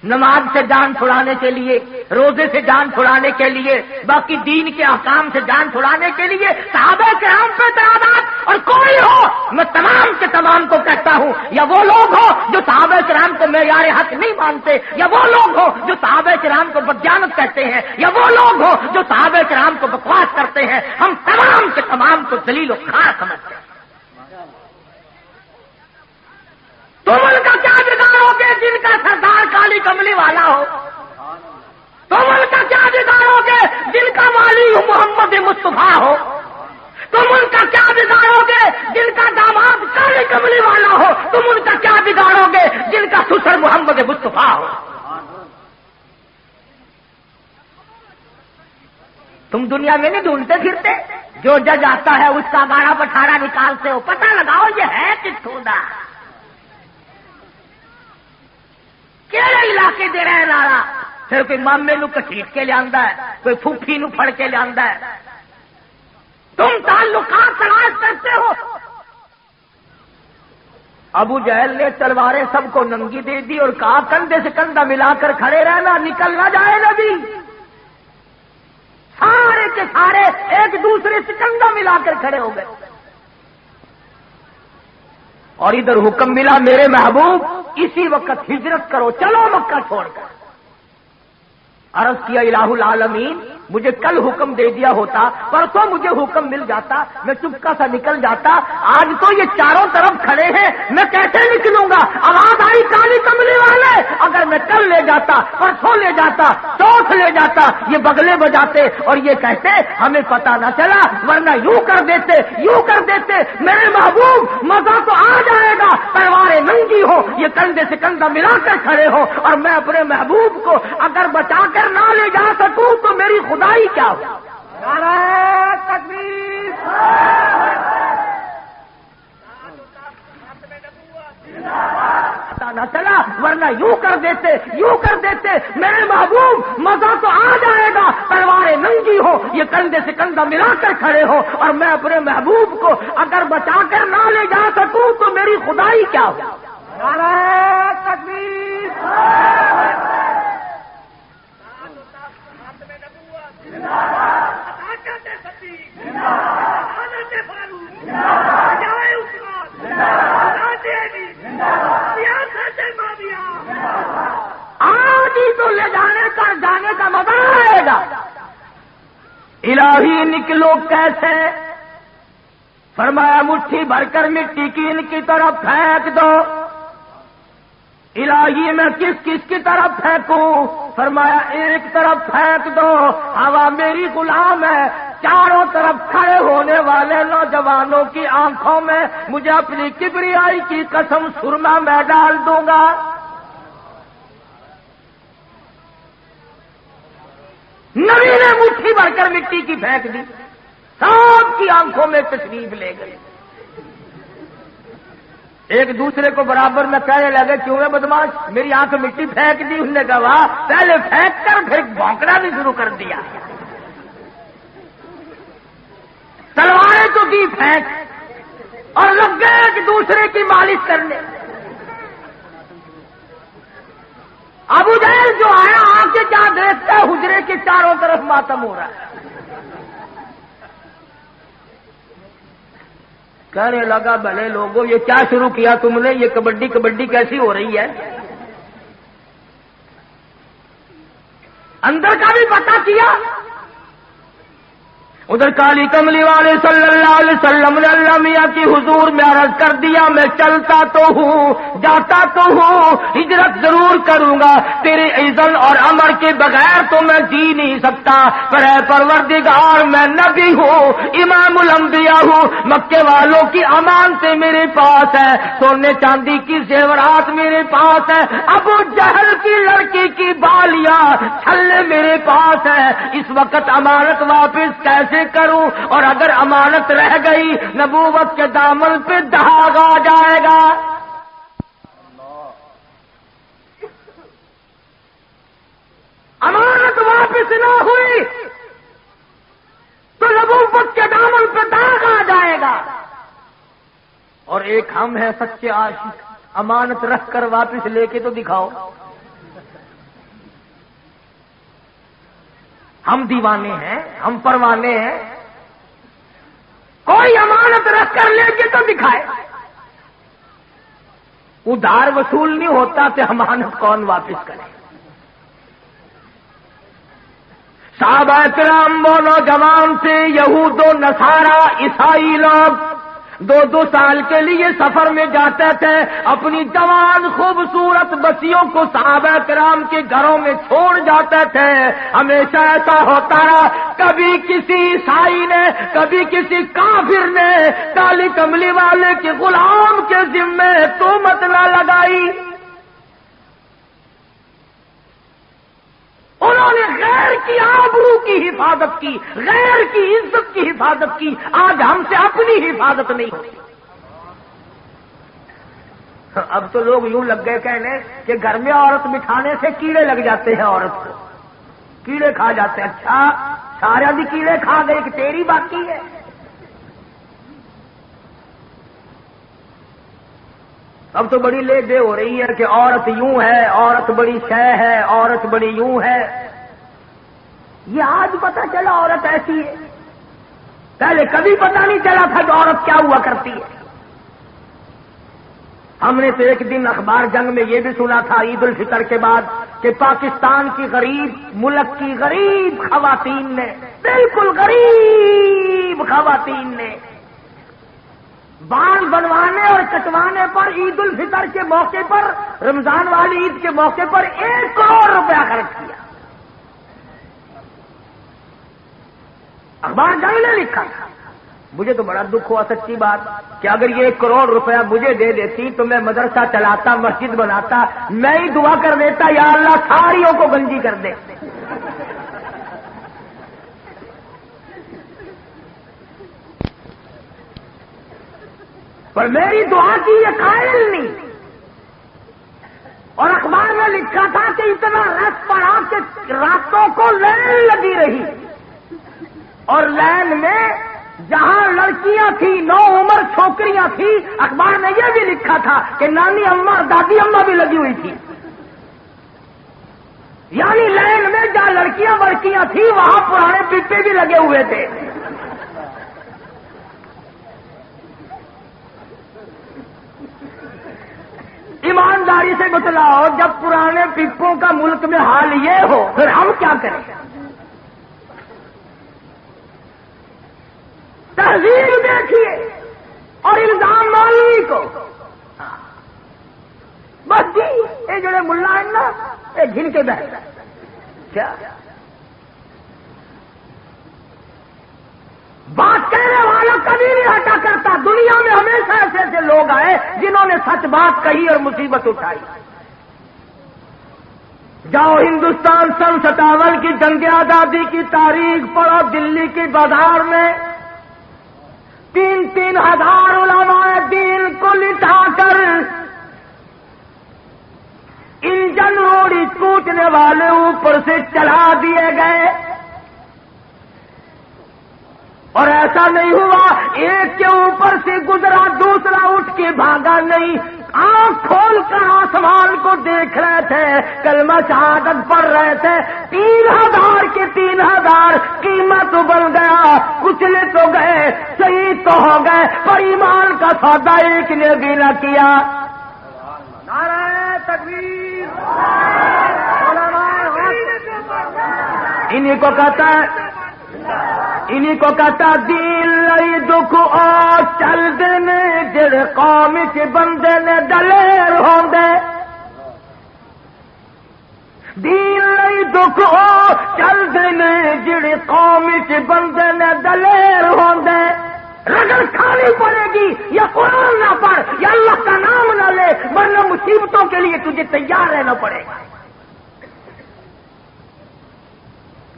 نماز سے جان چھڑانے کے لیے، روزے سے جان چھڑانے کے لیے، باقی دین کے احکام سے جان چھڑانے کے لیے صحابہ کرام پہ اعتراضات، اور کوئی ہو میں تمام کے تمام کو کہتا ہوں، یا وہ لوگ ہو جو صحابہ کرام کو معیار حق نہیں مانتے، یا وہ لوگ ہو جو صحابہ کرام کو بدجانت کہتے ہیں، یا وہ لوگ ہو جو صحابہ کرام کو بکواس کرتے ہیں، ہم تمام کے تمام کو ذلیل و خوار سمجھتے ہیں۔ تم ان کا کیا بگاڑو گے جن کا سردار کالی کملی والا ہو؟ تم ان کا کیا بگاڑو گے جن کا والی محمد مصطفیٰ ہو؟ تم ان کا کیا بگاڑو گے جن کا داماد کالی کملی والا ہو؟ تم ان کا کیا بگاڑو گے جن کا سسر محمد مصطفیٰ ہو؟ تم دنیا میں نہیں ڈھونڈتے پھرتے؟ جو جج آتا ہے اس کا گاڑا پٹھارا نکالتے ہو، پتہ لگاؤ یہ ہے کتوں دا، کہڑے علاقے دے رہے نارا؟ پھر کوئی مامے نو کٹیٹ کے لیا ہے، کوئی پھوپھی نو پھڑ کے لیا ہے۔ تم تعلقات تلاش کرتے ہو۔ ابو جہل نے تلواریں سب کو ننگی دے دی اور کہا کندھے سے کندھا ملا کر کھڑے رہنا، نکل نہ جائے نبی۔ سارے کے سارے ایک دوسرے سے کندھا ملا کر کھڑے ہو گئے، اور ادھر حکم ملا میرے محبوب اسی وقت ہجرت کرو، چلو مکہ چھوڑ کر۔ عرض کیا الہ العالمین مجھے کل حکم دے دیا ہوتا، پرسوں مجھے حکم مل جاتا، میں چپکا سا نکل جاتا، آج تو یہ چاروں طرف کھڑے ہیں، میں کیسے نکلوں گا؟ آواز آئی کالی کملی والے، اگر میں کل لے جاتا، پرسوں لے جاتا، چوتھ لے جاتا، یہ بگلے بجاتے اور یہ کہتے ہمیں پتہ نہ چلا، ورنہ یوں کر دیتے، یوں کر دیتے۔ میرے محبوب مزہ تو آ جائے گا، تلواریں ننگی ہو، یہ کندھے سے کندھا ملا کر کھڑے ہو، اور میں اپنے محبوب کو اگر بچا کر نہ لے جا سکوں تو میری خدائی کیا ہو؟ نعرہ تکبیر! پتہ نہ چلا، ورنہ یوں کر دیتے، یوں کر دیتے۔ میرے محبوب مزہ تو آ جائے گا، تلواریں ننگی ہو، یہ کندھے سے کندھا ملا کر کھڑے ہو، اور میں اپنے محبوب کو اگر بچا کر نہ لے جا سکوں تو میری خدائی کیا ہو؟ نعرہ تکبیر! آج ہی تو لے جانے کا جانے کا مزہ آئے گا۔ الہی نکلو کیسے؟ فرمایا مٹھی بھر کر مٹی کی ان کی طرف پھینک دو۔ الہی میں کس کس کی طرف پھینکوں؟ فرمایا ایک طرف پھینک دو، ہوا میری غلام ہے، چاروں طرف کھڑے ہونے والے نوجوانوں کی آنکھوں میں مجھے اپنی کبریائی کی قسم سرما میں ڈال دوں گا۔ نبی نے مٹھی بھر کر مٹی کی پھینک دی، سب کی آنکھوں میں تشریف لے گئے۔ ایک دوسرے کو برابر میں کہنے لگے کیوں ہے بدماش، میری آنکھ مٹی پھینک دی؟ انہوں نے کہا واہ، پہلے پھینک کر پھر بھونکنا بھی شروع کر دیا۔ تلواریں تو کی پھینک اور لگ گئے ایک دوسرے کی مالش کرنے۔ ابو جہل جو آیا آ کے کیا دیکھتا ہے، حجرے کے چاروں طرف ماتم ہو رہا ہے۔ کہنے لگا بھلے لوگوں یہ کیا شروع کیا تم نے، یہ کبڈی کبڈی کیسی ہو رہی ہے؟ اندر کا بھی پتہ کیا۔ ادھر کالی کملی والے صلی اللہ علیہ وسلم نے اللہ میاں کی حضور میں عرض کر دیا میں چلتا تو ہوں، جاتا تو ہوں، ہجرت ضرور کروں گا، تیرے اذن اور امر کے بغیر تو میں جی نہیں سکتا، پر اے پروردگار میں نبی ہوں، امام الانبیاء ہوں، مکے والوں کی امانتیں میرے پاس ہے، سونے چاندی کی زیورات میرے پاس ہے، ابو جہل کی لڑکی کی بالیاں چھلے میرے پاس ہے، اس وقت امانت واپس کیسے کروں؟ اور اگر امانت رہ گئی نبوت کے دامن پہ داغ آ جائے گا۔ واپس نہ ہوئی تو نبوت کے دامن پہ داغ آ جائے گا. اور ایک ہم ہیں سچے عاشق, امانت رکھ کر واپس لے کے تو دکھاؤ. ہم دیوانے ہیں, ہم پروانے ہیں, کوئی امانت رکھ کر لے کے تو دکھائے. ادھار وصول نہیں ہوتا تو امانت کون واپس کرے؟ صحابہ کرام وہ نوجوان تھے, یہود و نصارا عیسائی لوگ 2-2 سال کے لیے سفر میں جاتے تھے. اپنی جوان خوبصورت بچیوں کو صحابہ کرام کے گھروں میں چھوڑ جاتے تھے. ہمیشہ ایسا ہوتا رہا, کبھی کسی عیسائی نے, کبھی کسی کافر نے کالی کملی والے کے غلام کے ذمے تہمت نہ لگائی. انہوں نے غیر کی آبرو کی حفاظت کی, غیر کی عزت کی حفاظت کی. آج ہم سے اپنی حفاظت نہیں ہوتی. اب تو لوگ یوں لگ گئے کہنے کہ گھر میں عورت بٹھانے سے کیڑے لگ جاتے ہیں, عورت کو کیڑے کھا جاتے ہیں. اچھا, سارے بھی کیڑے کھا گئے کہ تیری باقی ہے؟ اب تو بڑی لے دے ہو رہی ہے کہ عورت یوں ہے, عورت بڑی شے ہے, عورت بڑی یوں ہے. یہ آج پتہ چلا عورت ایسی ہے, پہلے کبھی پتہ نہیں چلا تھا کہ عورت کیا ہوا کرتی ہے. ہم نے تو ایک دن اخبار جنگ میں یہ بھی سنا تھا عید الفطر کے بعد کہ پاکستان کی غریب ملک کی غریب خواتین نے, بالکل غریب خواتین نے بال بنوانے اور کٹوانے پر عید الفطر کے موقع پر, رمضان والی عید کے موقع پر 1 کروڑ روپیہ خرچ کیا. اخبار جنگ نے لکھا تھا. مجھے تو بڑا دکھ ہوا سچی بات کہ اگر یہ 1 کروڑ روپیہ مجھے دے دیتی تو میں مدرسہ چلاتا, مسجد بناتا, میں ہی دعا کر دیتا یا اللہ ساریوں کو گنجی کر دے. پر میری دعا کی یہ قائل نہیں. اور اخبار میں لکھا تھا کہ اتنا رش پڑا کہ راتوں کو لائن لگی رہی, اور لائن میں جہاں لڑکیاں تھیں, 9 عمر چھوکریاں تھیں, اخبار میں یہ بھی لکھا تھا کہ نانی اماں, دادی اماں بھی لگی ہوئی تھی. یعنی لائن میں جہاں لڑکیاں بڑکیاں تھیں وہاں پرانے پیپے بھی لگے ہوئے تھے. ایمانداری سے بتلاؤ, جب پرانے پپوں کا ملک میں حال یہ ہو پھر ہم کیا کریں؟ تہذیب دیکھیے اور الزام مالی کو. بس جی یہ جڑے ملا ہیں نا, یہ گھن کے بیٹھ کیا بات کہنے والا کبھی نہیں ہٹا کرتا. دنیا میں ہمیشہ ایسے ایسے لوگ آئے جنہوں نے سچ بات کہی اور مصیبت اٹھائی. جاؤ ہندوستان سن 57 کی جنگ آزادی کی تاریخ پڑھو. دلی کی بازار میں 3-3 ہزار علماء دین کو لٹا کر انجن روڑی کوٹنے والے اوپر سے چلا دیے گئے. اور ایسا نہیں ہوا ایک کے اوپر سے گزرا دوسرا اٹھ کے بھاگا نہیں, آنکھ کھول کر آسمان کو دیکھ رہے تھے, کلمہ شہادت پڑھ رہے تھے. 3000 کے 3000 قیمت بن گیا. کچلے تو گئے, شہید تو ہو گئے, پر ایمان کا سودا ایک نے بھی نہ کیا. نعرہ تکبیر. انہیں کو کہتا ہے, انہیں کو کہتا دین لئی دکھ او چل دینے جڑے قوم کے بندے نے دلیر ہوندے. دین لئی دکھ او چل دینے جڑے قوم کے بندے نے دلیر ہوندے. رگڑ کھانی پڑے گی یا قرآن نہ پڑھ یا اللہ کا نام نہ لے, ورنہ مصیبتوں کے لیے تجھے تیار رہنا پڑے گا.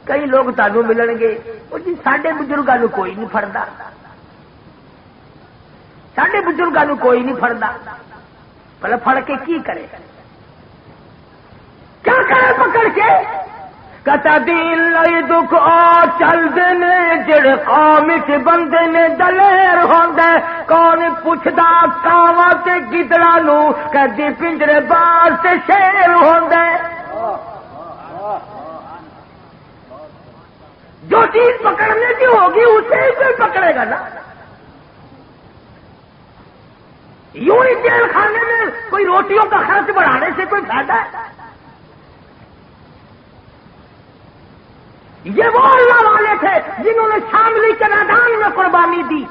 کئی لوگ تانوں ملن گے وہ جی ساڈے بزرگاں نوں کوئی نہیں پھڑدا, ساڈے بزرگاں نوں کوئی نہیں پھڑدا. بھلا پھڑ کے کی کرے, کیا کرے پکڑ کے؟ کتا دین لئی دکھ آ چل دینے جڑ قوم چ بندے نے دلیر ہوندے کون پوچھدا کاواں تے گدڑاں نو کدی پنجرے باز تے شیر ہوندے جو چیز پکڑنے کی ہوگی اسے ہی کوئی پکڑے گا نا یوں ہی جیل خانے میں کوئی روٹیوں کا خرچ بڑھانے سے کوئی فائدہ ہے یہ وہ اللہ والے تھے جنہوں نے شاملی کے میدان میں قربانی دی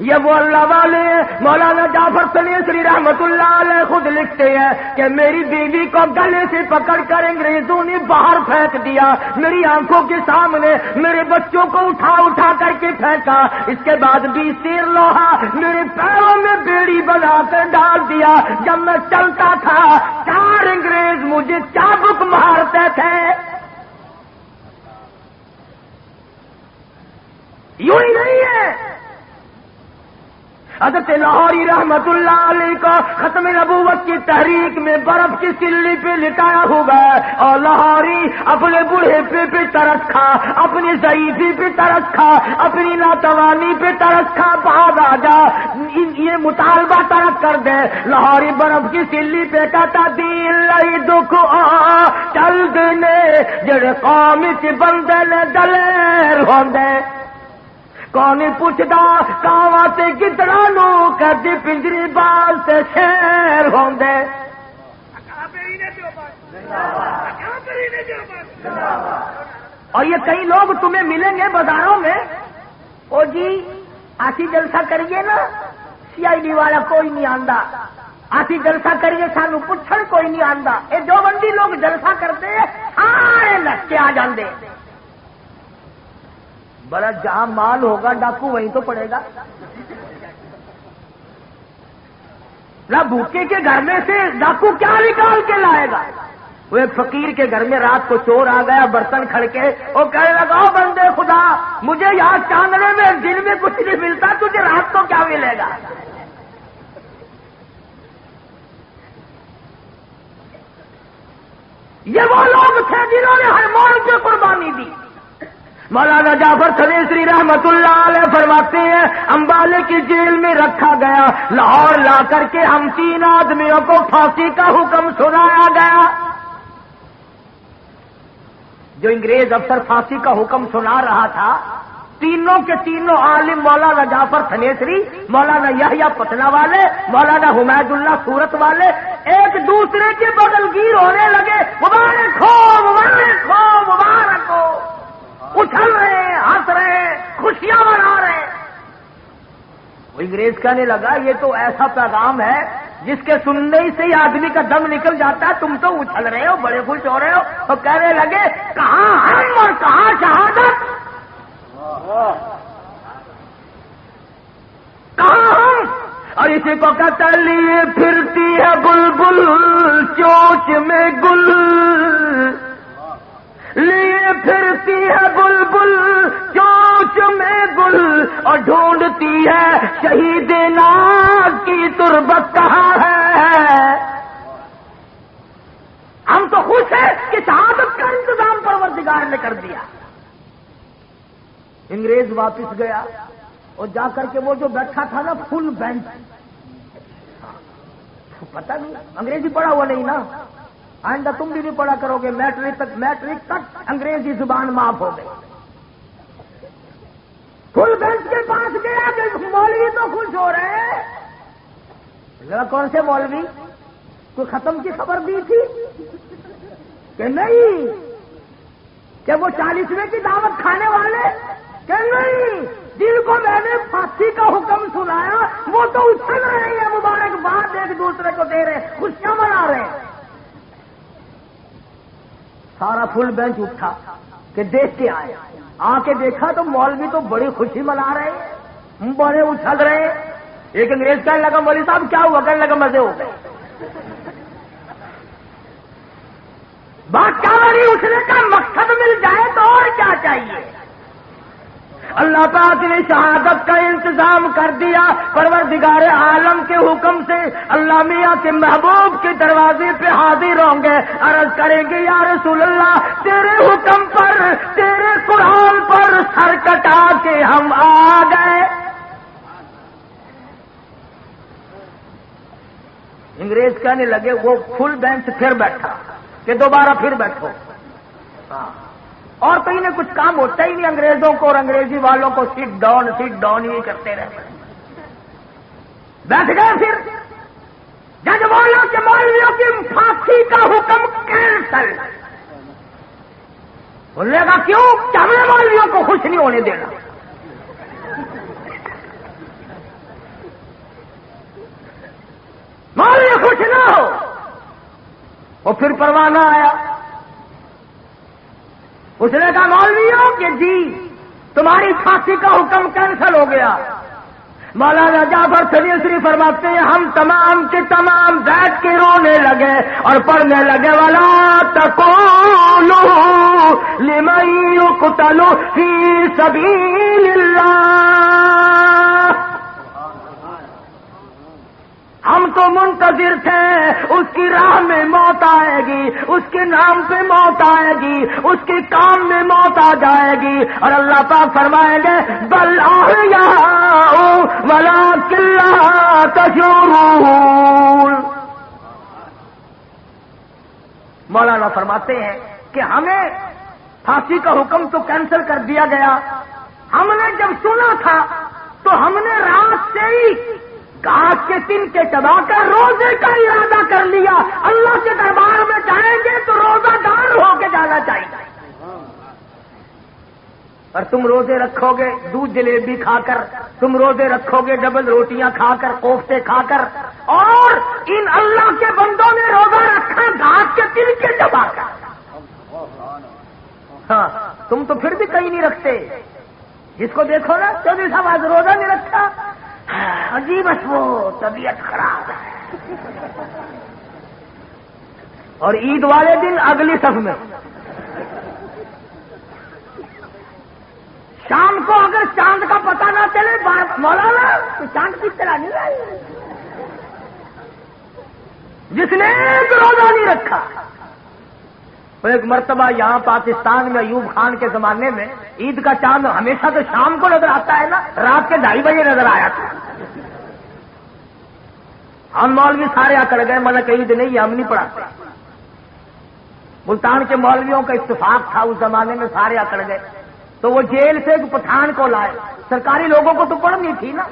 یہ وہ اللہ والے مولانا جعفر سنیسری رحمت اللہ علیہ خود لکھتے ہیں کہ میری بیوی کو گلے سے پکڑ کر انگریزوں نے باہر پھینک دیا میری آنکھوں کے سامنے میرے بچوں کو اٹھا کر کے پھینکا اس کے بعد 20 تیر لوہا میرے پیروں میں بیڑی بنا کر ڈال دیا جب میں چلتا تھا 4 انگریز مجھے چابک مارتے تھے یوں ہی نہیں ہے حضرت لاہوری رحمت اللہ علیہ کا ختم نبوت کی تحریک میں برف کی سلی پہ لٹایا ہوا ہے اور لاہوری اپنے بوڑھے پہ ترس کھا اپنی ضعیفی پہ ترس کھا اپنی ناتوانی پہ ترس کھا بعد آ جا یہ مطالبہ ترک کر دے لاہوری برف کی سلی پہ کہتا دین لئی دکھ آ چل دینے جڑے قوم چ بندے نے دلیر ہوندے کون پوچھدا کاواں تے گدڑاں نو کدی پنجری باز تے شیر ہوندے اور یہ کئی لوگ تمہیں ملیں گے بازاروں میں او جی آسی جلسہ کریے نا CID والا کوئی نہیں آندا آسی جلسہ کریے سانو پوچھن کوئی نہیں آندا اے جو بندی لوگ جلسہ کرتے ہیں سارے نس کے آ جاندے بڑا جہاں مال ہوگا ڈاکو وہیں تو پڑے گا نہ بھوکے کے گھر میں سے ڈاکو کیا نکال کے لائے گا وہ ایک فقیر کے گھر میں رات کو چور آ گیا برتن کھڑکے وہ کہنے لگا او بندے خدا مجھے یہاں چاندنے میں دن میں کچھ نہیں ملتا تجھے رات کو کیا ملے گا یہ وہ لوگ تھے جنہوں نے ہر موڑ پہ قربانی دی مولانا جعفر سنیسری رحمت اللہ علیہ فرماتے ہیں امبالے کی جیل میں رکھا گیا لاہور لا کر کے ہم 3 آدمیوں کو پھانسی کا حکم سنایا گیا جو انگریز افسر پھانسی کا حکم سنا رہا تھا تینوں کے تینوں عالم مولانا جعفر سنیسری مولانا یحییٰ پٹنہ والے مولانا حمید اللہ سورت والے ایک دوسرے کے بغل گیر ہونے لگے مبارک ہو مبارک ہو مبارک ہو اچھل رہے ہیں ہنس رہے ہیں خوشیاں منا رہے ہیں وہ انگریز کہنے لگا یہ تو ایسا پیغام ہے جس کے سننے ہی سے ہی آدمی کا دم نکل جاتا ہے تم تو اچھل رہے ہو بڑے خوش ہو رہے ہو اور کہنے لگے کہاں ہم اور کہاں شہادت کہاں ہم اور اسی کو کہتا لیے پھرتی ہے بلبل چوچ میں گل لیے پھرتی ہے بلبل چوچ میں گل اور ڈھونڈتی ہے شہید ناز کی تربت کہاں ہے ہم تو خوش ہیں کہ شہادت کا انتظام پروردگار نے کر دیا انگریز واپس گیا اور جا کر کے وہ جو بیٹھا تھا نا فل بینچ پتہ نہیں انگریزی پڑھا ہوا نہیں نا آئندہ تم بھی نہیں پڑھا کرو گے میٹرک تک انگریزی زبان معاف ہو گئی فل بینچ کے پاس گیا کہ مولوی تو خوش ہو رہے ہیں ذرا کون سے مولوی کوئی ختم کی خبر دی تھی کہ نہیں کہ وہ 40ویں کی دعوت کھانے والے کہ نہیں جن کو میں نے پھانسی کا حکم سنایا وہ تو اچھل رہے ہیں مبارکباد ایک دوسرے کو دے رہے خوشیاں منا رہے ہیں سارا فل بینچ اٹھا کہ دیکھ کے آئے آ کے دیکھا تو مولوی تو بڑی خوشی منا رہے بڑے اچھل رہے ایک انگریز کہنے لگا مولوی صاحب کیا ہوا کہنے لگا مزے ہو گئے بات کیا بڑی اٹھنے کا مقصد مل جائے تو اور کیا چاہیے اللہ پاک نے شہادت کا انتظام کر دیا. پروردگار عالم کے حکم سے اللہ میاں کے محبوب کے دروازے پہ حاضر ہوں گے, عرض کریں گے یا رسول اللہ تیرے حکم پر, تیرے قرآن پر سر کٹا کے ہم آ گئے. انگریز کہنے لگے, وہ فل بینچ پھر بیٹھا کہ دوبارہ پھر بیٹھو. اور تو انہیں کچھ کام ہوتا ہی نہیں انگریزوں کو اور انگریزی والوں کو, سیٹ ڈاؤن یہ کرتے رہتے. بیٹھ گئے. پھر جج والوں کے مولویوں کی پھانسی کا حکم کینسل. بولنے کا کیوں؟ کہ ہم نے مولویوں کو خوش نہیں ہونے دینا. مولوی خوش نہ ہو. وہ پھر پروانہ آیا. اس نے کہا مولویوں کہ جی تمہاری پھانسی کا حکم کینسل ہو گیا. مولانا جعفر سنیسری فرماتے ہیں ہم تمام کے تمام بیٹھ کے رونے لگے اور پڑھنے لگے ولا تقولوا لمن يقتل في سبيل الله. ہم تو منتظر تھے اس کی راہ میں موت آئے گی, اس کے نام پہ موت آئے گی, اس کے کام میں موت آ جائے گی. اور اللہ پاک فرمائیں گے بل احیاء ولکن لا تشعرون. مولانا فرماتے ہیں کہ ہمیں پھانسی کا حکم تو کینسل کر دیا گیا. ہم نے جب سنا تھا تو ہم نے رات سے ہی گھاس کے تن کے چبا کر روزے کا ارادہ کر لیا. اللہ کے دربار میں جائیں گے تو روزہ دار ہو کے جانا چاہیے. اور تم روزے رکھو گے دودھ جلیبی کھا کر, تم روزے رکھو گے ڈبل روٹیاں کھا کر, کوفتے کھا کر, اور ان اللہ کے بندوں نے روزہ رکھا گھاس کے تن کے چبا کر. ہاں تم تو پھر بھی کہیں نہیں رکھتے. جس کو دیکھو نا چودھری صاحب آج روزہ نہیں رکھا, عجیب وہ طبیعت خراب ہے. اور عید والے دن اگلی صف میں. شام کو اگر چاند کا پتہ نہ چلے مولانا تو چاند کی طرح نہیں آئی. جس نے ایک روزہ نہیں رکھا. ایک مرتبہ یہاں پاکستان میں ایوب خان کے زمانے میں عید کا چاند ہمیشہ تو شام کو نظر آتا ہے نا, رات کے 2:30 بجے نظر آیا تھا. ہم مولوی سارے اکڑ گئے, مانا کہ عید نہیں ہے ہم نہیں پڑھاتے. ملتان کے مولویوں کا اتفاق تھا اس زمانے میں, سارے اکڑ گئے. تو وہ جیل سے ایک پٹھان کو لائے. سرکاری لوگوں کو تو پڑھنی تھی نا.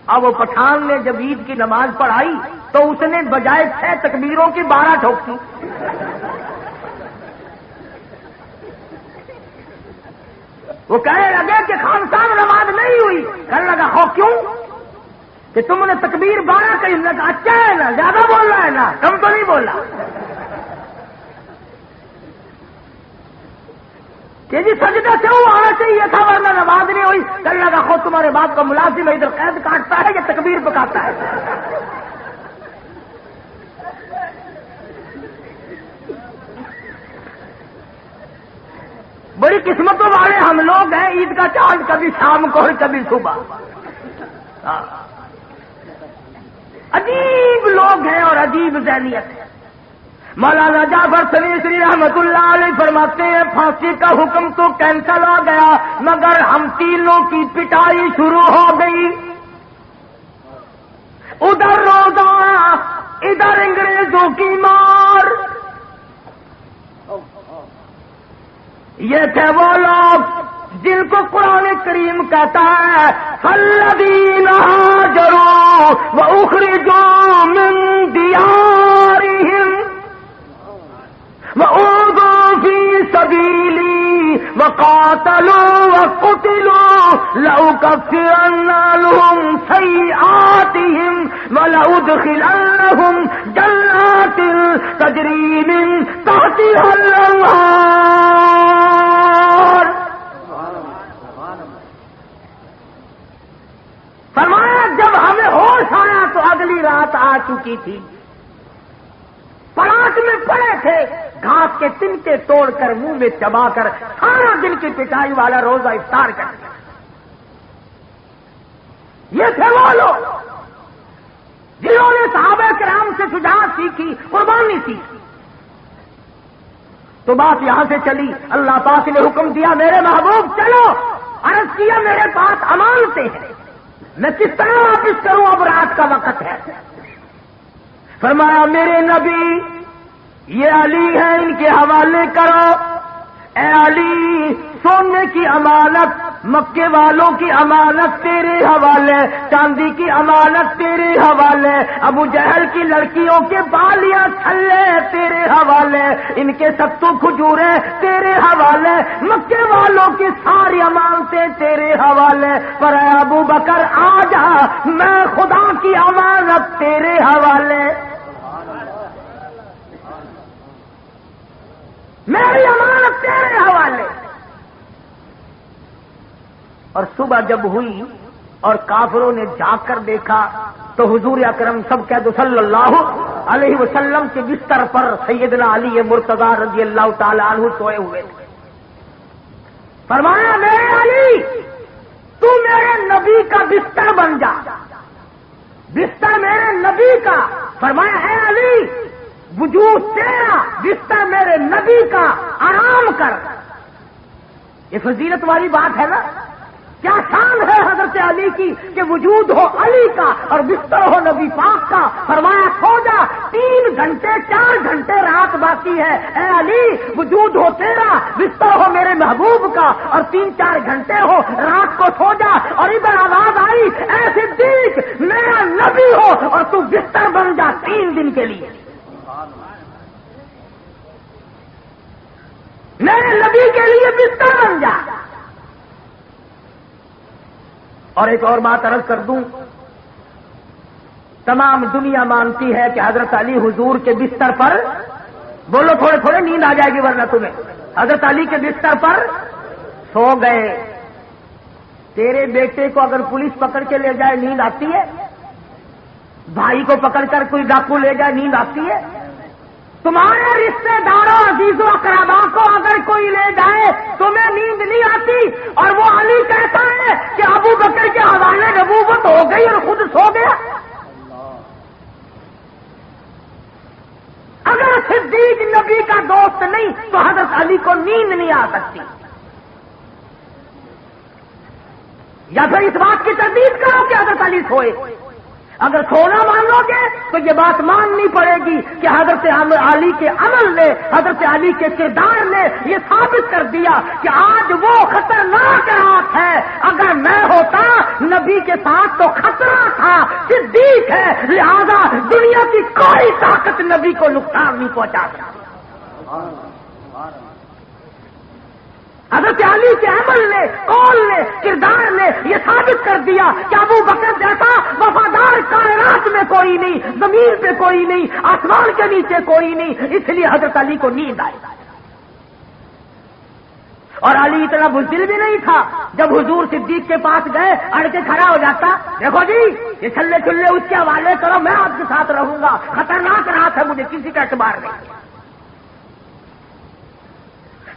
اب وہ پٹھان نے جب عید کی نماز پڑھائی تو اس نے بجائے 6 تکبیروں کی 12 ٹھوکی. وہ کہنے لگے کہ خان صاحب نماز نہیں ہوئی. کہنے لگا ہو کیوں؟ کہ تم نے تکبیر 12 کہی. لگا اچھا ہے نا, زیادہ بول رہا ہے نا, کم تو نہیں بول رہا. کہ جی سجدہ سے وہ آنا چاہیے تھا ورنہ نماز نہیں ہوئی. کہنے لگا خود تمہارے باپ کا ملازم ہے, ادھر قید کاٹتا ہے یا تکبیر پکاتا ہے. بڑی قسمتوں والے ہم لوگ ہیں. عید کا چاند کبھی شام کو اور کبھی صبح. عجیب لوگ ہیں اور عجیب ذہنیت ہے. مولانا جعفر سنیسری رحمت اللہ علیہ فرماتے ہیں پھانسی کا حکم تو کینسل ہو گیا مگر ہم تینوں کی پٹائی شروع ہو گئی. ادھر روزہ, ادھر انگریزوں کی مار. یہ تھے وہ لوگ جن کو قرآن کریم کہتا ہے فالذین ہاجروا واخرجوا من دیارہم وأوذوا في سبيلي وقاتلوا وقتلوا لأكفرن عنهم سيئاتهم ولأدخلنهم جنات تجري من تحتها الأنهار. فرمایا جب ہمیں ہوش آیا تو اگلی رات آ چکی تھی. پلاٹ میں پڑے تھے, گھاس کے تنکے توڑ کر منہ میں چبا کر سارا دن کی پٹائی والا روزہ افطار کر دیا. یہ تھے وہ لوگ جنہوں نے صحابہ کرام سے شجاعت سیکھی، قربانی سیکھی۔ تو بات یہاں سے چلی، اللہ پاک نے حکم دیا میرے محبوب چلو، عرض کیا میرے پاس امانتیں ہیں، میں کس طرح واپس کروں، اب رات کا وقت ہے۔ فرمایا میرے نبی یہ علی ہے، ان کے حوالے کرو۔ اے علی سونے کی امانت، مکے والوں کی امانت تیرے حوالے، چاندی کی امانت تیرے حوالے، ابو جہل کی لڑکیوں کے بالیاں چھلے تیرے حوالے، ان کے ستو کھجورے تیرے حوالے، مکے والوں کی ساری امانتیں تیرے حوالے، پر اے ابو بکر آ جا، میں خدا کی امانت تیرے حوالے، میری امانت تیرے حوالے۔ اور صبح جب ہوئی اور کافروں نے جا کر دیکھا تو حضور اکرم سب کہہ دو صلی اللہ علیہ وسلم کے بستر پر سیدنا علی مرتضی رضی اللہ تعالی عنہ سوئے ہوئے تھے۔ فرمایا میرے علی تو میرے نبی کا بستر بن جا، بستر میرے نبی کا۔ فرمایا اے علی وجود تیرا، بستر میرے نبی کا، آرام کر۔ یہ فضیلت والی بات ہے نا، کیا شان ہے حضرت علی کی کہ وجود ہو علی کا اور بستر ہو نبی پاک کا۔ فرمایا سو جا، 3 گھنٹے 4 گھنٹے رات باقی ہے، اے علی وجود ہو تیرا، بستر ہو میرے محبوب کا، اور 3-4 گھنٹے ہو رات کو سو جا۔ اور ادھر آواز آئی اے صدیق میرا نبی ہو اور تو بستر بن جا 3 دن کے لیے، میرے نبی کے لیے بستر بن جا۔ اور ایک اور بات عرض کر دوں، تمام دنیا مانتی ہے کہ حضرت علی حضور کے بستر پر، بولو تھوڑے تھوڑے نیند آ جائے گی ورنہ تمہیں، حضرت علی کے بستر پر سو گئے۔ تیرے بیٹے کو اگر پولیس پکڑ کے لے جائے نیند آتی ہے؟ بھائی کو پکڑ کر کوئی ڈاکو لے جائے نیند آتی ہے؟ تمہارے رشتے داروں عزیزوں اقربا کو اگر کوئی لے جائے تمہیں نیند نہیں آتی؟ اور وہ علی کہتا ہے کہ ابو بکر کے حوالے نبوت ہو گئی اور خود سو گیا۔ اگر صدیق نبی کا دوست نہیں تو حضرت علی کو نیند نہیں آ سکتی۔ یا پھر اس بات کی تردید کرو کہ حضرت علی سوئے۔ اگر سونا مان لو گے تو یہ بات ماننی پڑے گی کہ حضرت علی کے عمل نے، حضرت علی کے کردار نے یہ ثابت کر دیا کہ آج وہ خطرناک رات ہے۔ اگر میں ہوتا نبی کے ساتھ تو خطرہ تھا، صدیق ہے، لہذا دنیا کی کوئی طاقت نبی کو نقصان نہیں پہنچا سکتی۔ حضرت علی کے عمل نے، قول نے، کردار نے یہ ثابت کر دیا کہ ابو بکر جیسا وفادار کائنات میں کوئی نہیں، زمین پہ کوئی نہیں، آسمان کے نیچے کوئی نہیں، اس لیے حضرت علی کو نیند آئی۔ اور علی اتنا بزدل بھی نہیں تھا، جب حضور صدیق کے پاس گئے اڑ کے کھڑا ہو جاتا، دیکھو جی یہ چھلے چھلے اس کے حوالے کرو، میں آپ کے ساتھ رہوں گا، خطرناک رات ہے، مجھے کسی کا اعتبار نہیں۔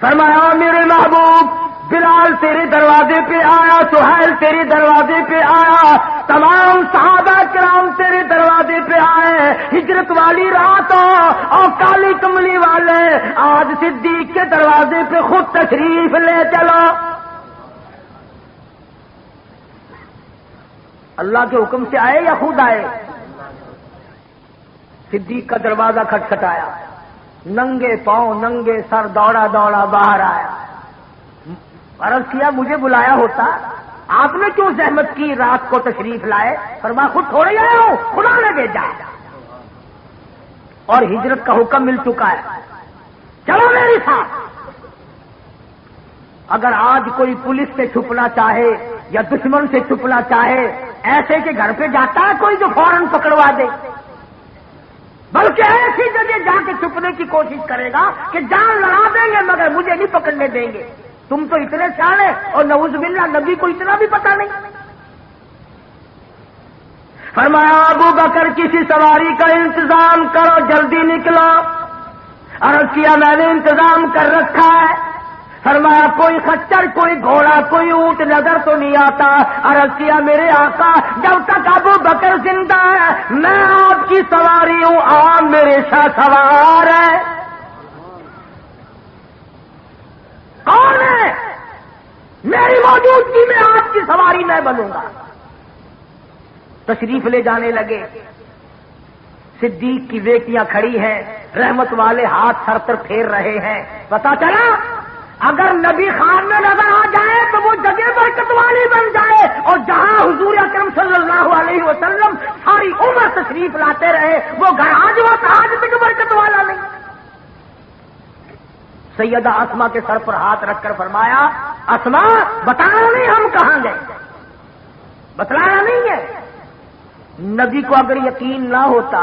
فرمایا میرے محبوب بلال تیرے دروازے پہ آیا، سہیل تیرے دروازے پہ آیا، تمام صحابہ کرام تیرے دروازے پہ آئے، ہجرت والی رات اور کالی کملی والے آج صدیق کے دروازے پہ خود تشریف لے چلو۔ اللہ کے حکم سے آئے یا خود آئے؟ صدیق کا دروازہ کھٹکھٹایا، ننگے پاؤں ننگے سر دوڑا دوڑا باہر آیا۔ عرض کیا مجھے بلایا ہوتا، آپ نے کیوں زحمت کی رات کو تشریف لائے؟ فرمایا خود تھوڑے آیا ہوں، خدا نے بھیجا ہے، اور ہجرت کا حکم مل چکا ہے، چلو میرے ساتھ۔ اگر آج کوئی پولیس سے چھپنا چاہے یا دشمن سے چھپنا چاہے، ایسے کہ گھر پہ جاتا ہے کوئی جو فوراً پکڑوا دے، بلکہ ایسی جگہ جا کے چھپنے کی کوشش کرے گا کہ جان لڑا دیں گے مگر مجھے نہیں پکڑنے دیں گے۔ تم تو اتنے سیانے اور نعوذ باللہ نبی کو اتنا بھی پتہ نہیں۔ فرمایا ابو بکر کسی سواری کا انتظام کرو، جلدی نکلو۔ عرض کیا میں نے انتظام کر رکھا ہے۔ فرمایا کوئی خچر کوئی گھوڑا کوئی اونٹ نظر تو نہیں آتا. عرض کیا میرے آقا جب تک ابو بکر زندہ ہے میں آپ کی سواری ہوں, آپ میرے ساتھ سوار ہے. کون ہے؟ میری موجودگی میں آپ کی سواری میں بنوں گا. تشریف لے جانے لگے. صدیق کی بیٹیاں کھڑی ہیں, رحمت والے ہاتھ سر پر پھیر رہے ہیں. پتا چلا اگر نبی خان میں نظر آ جائے تو وہ جگہ برکت والی بن جائے, اور جہاں حضور اکرم صلی اللہ علیہ وسلم ساری عمر تشریف لاتے رہے وہ گھر آج وہ آج تک برکت والا نہیں. سیدہ اسما کے سر پر ہاتھ رکھ کر فرمایا اسما بتانا نہیں ہم کہاں گئے, بتلانا نہیں ہے. نبی کو اگر یقین نہ ہوتا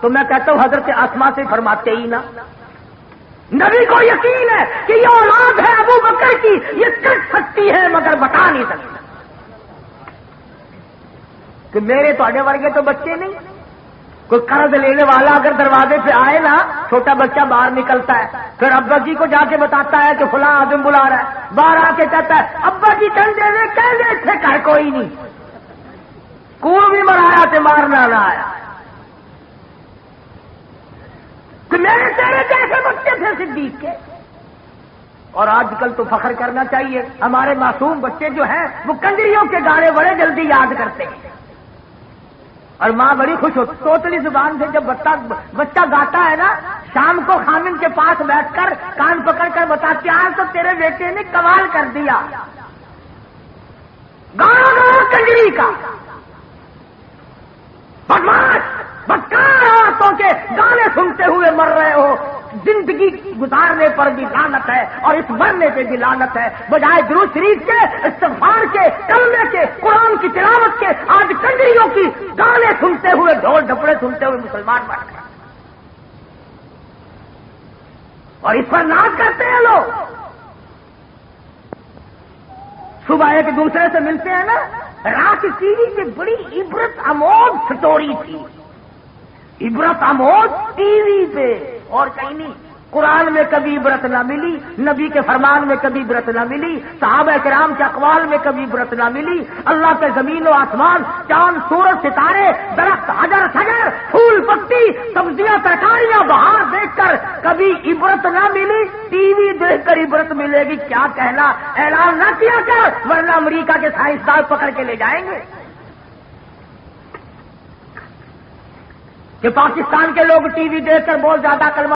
تو میں کہتا ہوں حضرت اسما سے فرماتے ہی نہ. نبی کو یقین ہے کہ یہ اولاد ہے ابو بکر کی, یہ کر سکتی ہے مگر بتا نہیں سکتی. کہ میرے تھوڑے ورگے تو بچے نہیں. کوئی قرض لینے والا اگر دروازے پہ آئے نا, چھوٹا بچہ باہر نکلتا ہے, پھر ابا جی کو جا کے بتاتا ہے کہ فلاں آدمی بلا رہا ہے, باہر آ کے کہتا ہے ابا جی کہنے تھے گھر کوئی نہیں, کنواں بھی مرایا تھے مارنا نہ آیا. کہ میرے تیرے جیسے بچے تھے صدیق کے. اور آج کل تو فخر کرنا چاہیے, ہمارے معصوم بچے جو ہیں وہ کنجریوں کے گانے بڑے جلدی یاد کرتے ہیں, اور ماں بڑی خوش ہوتی. توتلی زبان سے جب بچہ گاتا ہے نا, شام کو خامن کے پاس بیٹھ کر کان پکڑ کر بتاتی آج تو تیرے بیٹے نے کمال کر دیا, گانا گانا کنجری کا. بدماش بدکار عورتوں کے گانے سنتے ہوئے مر رہے ہو, زندگی گزارنے پر بھی لعنت ہے اور اس مرنے پہ بھی لعنت ہے. بجائے درود شریف کے, استغفار کے, کلمے کے, قرآن کی تلاوت کے, آج کنجریوں کی گانے سنتے ہوئے, ڈھول ڈھپڑے سنتے ہوئے مسلمان بن گئے, اور اس پر ناز کرتے ہیں لوگ. صبح ایک دوسرے سے ملتے ہیں نا, رات ٹی وی پہ بڑی عبرت آموز سٹوری تھی, عبرت آموز ٹی وی پہ اور کہیں نہیں. قرآن میں کبھی عبرت نہ ملی, نبی کے فرمان میں کبھی عبرت نہ ملی, صحابہ کرام کے اقوال میں کبھی عبرت نہ ملی. اللہ کے زمین و آسمان, چاند سورج ستارے, درخت حجر شجر, پھول پتی, سبزیاں ترکاریاں بہار دیکھ کر کبھی عبرت نہ ملی. ٹی وی دیکھ کر عبرت ملے گی کیا کہنا. اعلان نہ کیا کر ورنہ امریکہ کے سائنسدان پکڑ کے لے جائیں گے کہ پاکستان کے لوگ ٹی وی دیکھ کر بہت زیادہ کلمہ